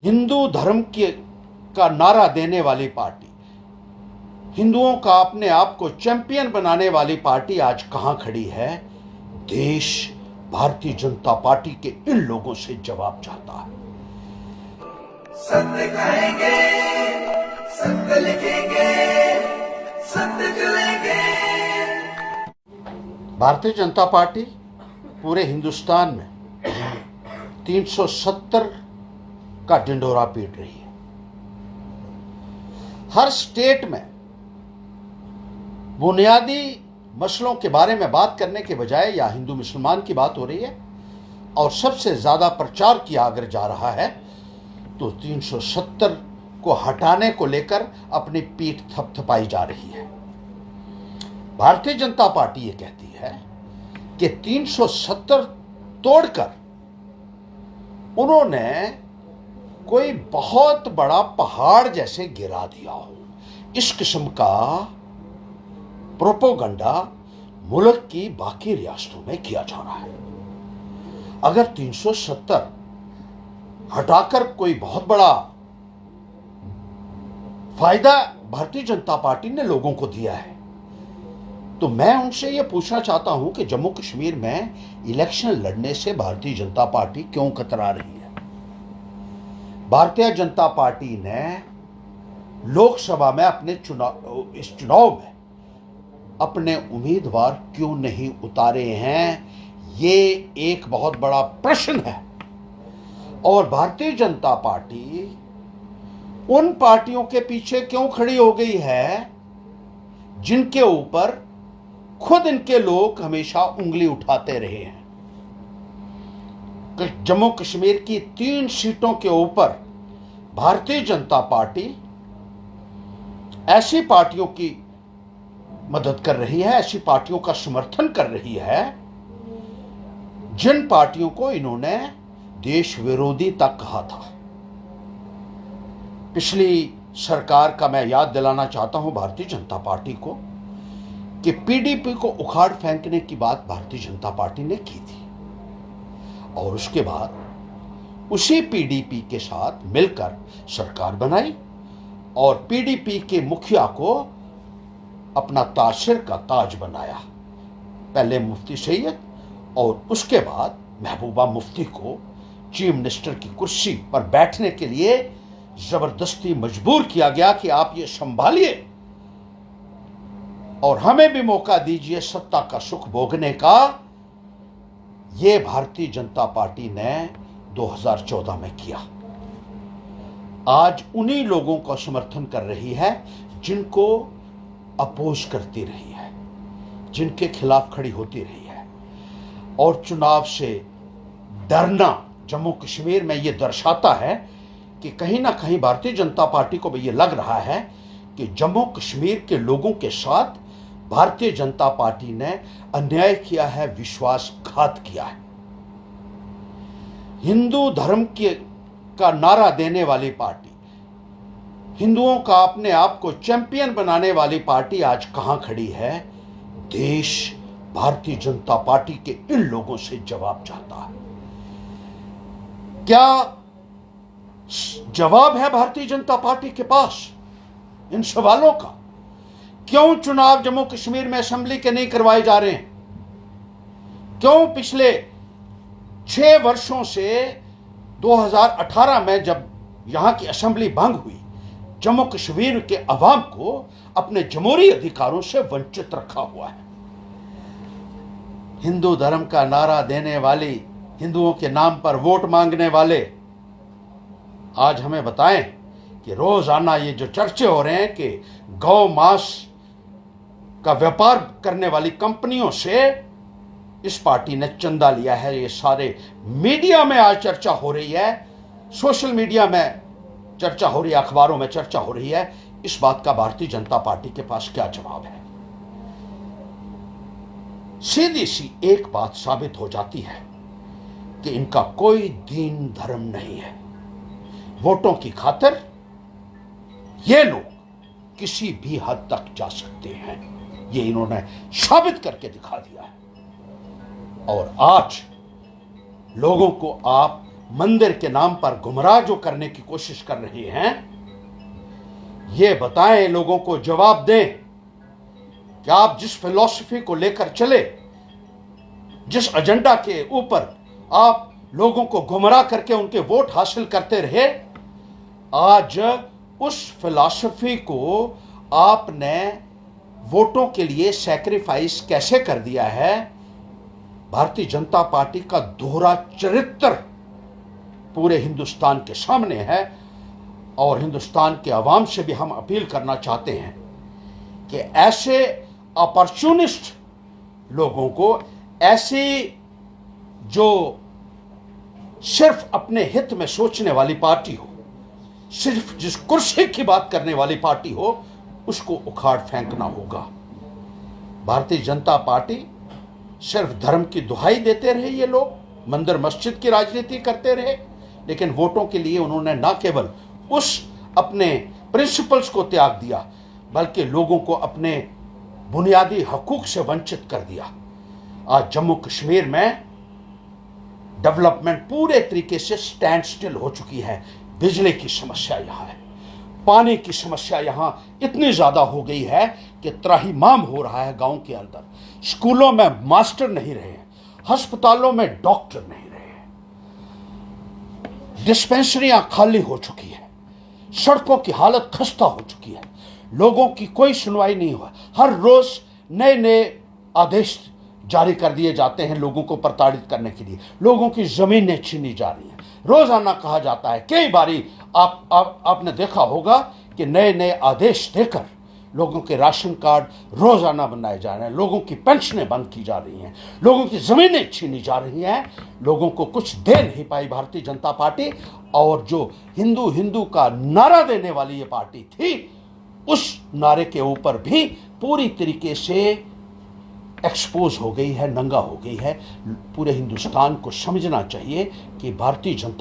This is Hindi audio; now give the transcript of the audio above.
हिंदू धर्म के का नारा देने वाली पार्टी, हिंदुओं का अपने आप को चैंपियन बनाने वाली पार्टी आज कहां खड़ी है? देश भारतीय जनता पार्टी के इन लोगों से जवाब चाहता है। सत्य कहेंगे, सत्य लिखेंगे, सत्य चलेंगे। भारतीय जनता पार्टी पूरे हिंदुस्तान में 370 का ढिंढोरा पीट रही है। हर स्टेट में बुनियादी मसलों के बारे में बात करने के बजाय या हिंदू मुसलमान की बात हो रही है और सबसे ज्यादा प्रचार किया अगर जा रहा है तो 370 को हटाने को लेकर अपनी पीठ थपथपाई जा रही है। भारतीय जनता पार्टी ये कहती है कि 370 तोड़कर उन्होंने कोई बहुत बड़ा पहाड़ जैसे गिरा दिया हो। इस किस्म का प्रोपोगंडा मुल्क की बाकी रियासतों में किया जा रहा है। अगर 370 हटाकर कोई बहुत बड़ा फायदा भारतीय जनता पार्टी ने लोगों को दिया है तो मैं उनसे यह पूछना चाहता हूं कि जम्मू कश्मीर में इलेक्शन लड़ने से भारतीय जनता पार्टी क्यों कतरा रही है? भारतीय जनता पार्टी ने लोकसभा में इस चुनाव में अपने उम्मीदवार क्यों नहीं उतारे हैं? ये एक बहुत बड़ा प्रश्न है। और भारतीय जनता पार्टी उन पार्टियों के पीछे क्यों खड़ी हो गई है जिनके ऊपर खुद इनके लोग हमेशा उंगली उठाते रहे हैं? जम्मू कश्मीर की 3 सीटों के ऊपर भारतीय जनता पार्टी ऐसी पार्टियों की मदद कर रही है, ऐसी पार्टियों का समर्थन कर रही है जिन पार्टियों को इन्होंने देश विरोधी तक कहा था। पिछली सरकार का मैं याद दिलाना चाहता हूं भारतीय जनता पार्टी को कि पीडीपी को उखाड़ फेंकने की बात भारतीय जनता पार्टी ने की थी और उसके बाद उसी पीडीपी के साथ मिलकर सरकार बनाई और पीडीपी के मुखिया को अपना तासिर का ताज बनाया। पहले मुफ्ती सैयद और उसके बाद महबूबा मुफ्ती को चीफ मिनिस्टर की कुर्सी पर बैठने के लिए जबरदस्ती मजबूर किया गया कि आप ये संभालिए और हमें भी मौका दीजिए सत्ता का सुख भोगने का। ये भारतीय जनता पार्टी ने 2014 में किया। आज उन्हीं लोगों का समर्थन कर रही है जिनको अपोज करती रही है, जिनके खिलाफ खड़ी होती रही है। और चुनाव से डरना जम्मू कश्मीर में यह दर्शाता है कि कहीं ना कहीं भारतीय जनता पार्टी को भी यह लग रहा है कि जम्मू कश्मीर के लोगों के साथ भारतीय जनता पार्टी ने अन्याय किया है, विश्वासघात किया है। हिंदू धर्म का नारा देने वाली पार्टी, हिंदुओं का अपने आप को चैंपियन बनाने वाली पार्टी आज कहां खड़ी है? देश भारतीय जनता पार्टी के इन लोगों से जवाब चाहता है। क्या जवाब है भारतीय जनता पार्टी के पास इन सवालों का? क्यों चुनाव जम्मू कश्मीर में असेंबली के नहीं करवाए जा रहे हैं? क्यों पिछले 6 वर्षों से 2018 में जब यहां की असेंबली भंग हुई, जम्मू कश्मीर के अवाम को अपने जमहूरी अधिकारों से वंचित रखा हुआ है? हिंदू धर्म का नारा देने वाली, हिंदुओं के नाम पर वोट मांगने वाले आज हमें बताएं कि रोजाना ये जो चर्चे हो रहे हैं कि गौ मांस का व्यापार करने वाली कंपनियों से इस पार्टी ने चंदा लिया है। ये सारे मीडिया में आज चर्चा हो रही है, सोशल मीडिया में चर्चा हो रही है, अखबारों में चर्चा हो रही है। इस बात का भारतीय जनता पार्टी के पास क्या जवाब है? सीधी सी एक बात साबित हो जाती है कि इनका कोई दीन धर्म नहीं है। वोटों की खातिर ये लोग किसी भी हद तक जा सकते हैं, ये इन्होंने साबित करके दिखा दिया है। और आज लोगों को आप मंदिर के नाम पर गुमराह जो करने की कोशिश कर रहे हैं, ये बताएं, लोगों को जवाब दें कि आप जिस फिलॉसफी को लेकर चले, जिस एजेंडा के ऊपर आप लोगों को गुमराह करके उनके वोट हासिल करते रहे, आज उस फिलॉसफी को आपने वोटों के लिए सैक्रिफाइस कैसे कर दिया है। भारतीय जनता पार्टी का दोहरा चरित्र पूरे हिंदुस्तान के सामने है और हिंदुस्तान के अवाम से भी हम अपील करना चाहते हैं कि ऐसे अपॉर्चुनिस्ट लोगों को, ऐसी जो सिर्फ अपने हित में सोचने वाली पार्टी हो, सिर्फ जिस कुर्सी की बात करने वाली पार्टी हो, उसको उखाड़ फेंकना होगा। भारतीय जनता पार्टी सिर्फ धर्म की दुहाई देते रहे, ये लोग मंदिर मस्जिद की राजनीति करते रहे, लेकिन वोटों के लिए उन्होंने न केवल उस अपने प्रिंसिपल्स को त्याग दिया, बल्कि लोगों को अपने बुनियादी हकूक से वंचित कर दिया। आज जम्मू कश्मीर में डेवलपमेंट पूरे तरीके से स्टैंड स्टिल हो चुकी है। बिजली की समस्या यहाँ है, पानी की समस्या यहाँ इतनी ज्यादा हो गई है कि त्राहिमाम हो रहा है गांव के अंदर। स्कूलों में मास्टर नहीं रहे, अस्पतालों में डॉक्टर नहीं रहे, डिस्पेंसरियां खाली हो चुकी है, सड़कों की हालत खस्ता हो चुकी है, लोगों की कोई सुनवाई नहीं हुआ। हर रोज नए नए आदेश जारी कर दिए जाते हैं लोगों को प्रताड़ित करने के लिए। लोगों की जमीनें छीनी जा रही हैं, रोजाना कहा जाता है। कई बारी आपने देखा होगा कि नए नए आदेश देकर लोगों के राशन कार्ड रोजाना बनाए जा रहे हैं, लोगों की पेंशनें बंद की जा रही हैं, लोगों की जमीनें छीनी जा रही हैं। लोगों को कुछ दे नहीं पाई भारतीय जनता पार्टी, और जो हिंदू हिंदू का नारा देने वाली ये पार्टी थी, उस नारे के ऊपर भी पूरी तरीके से एक्सपोज हो गई है, नंगा हो गई है। पूरे हिंदुस्तान को समझना चाहिए कि भारतीय जनता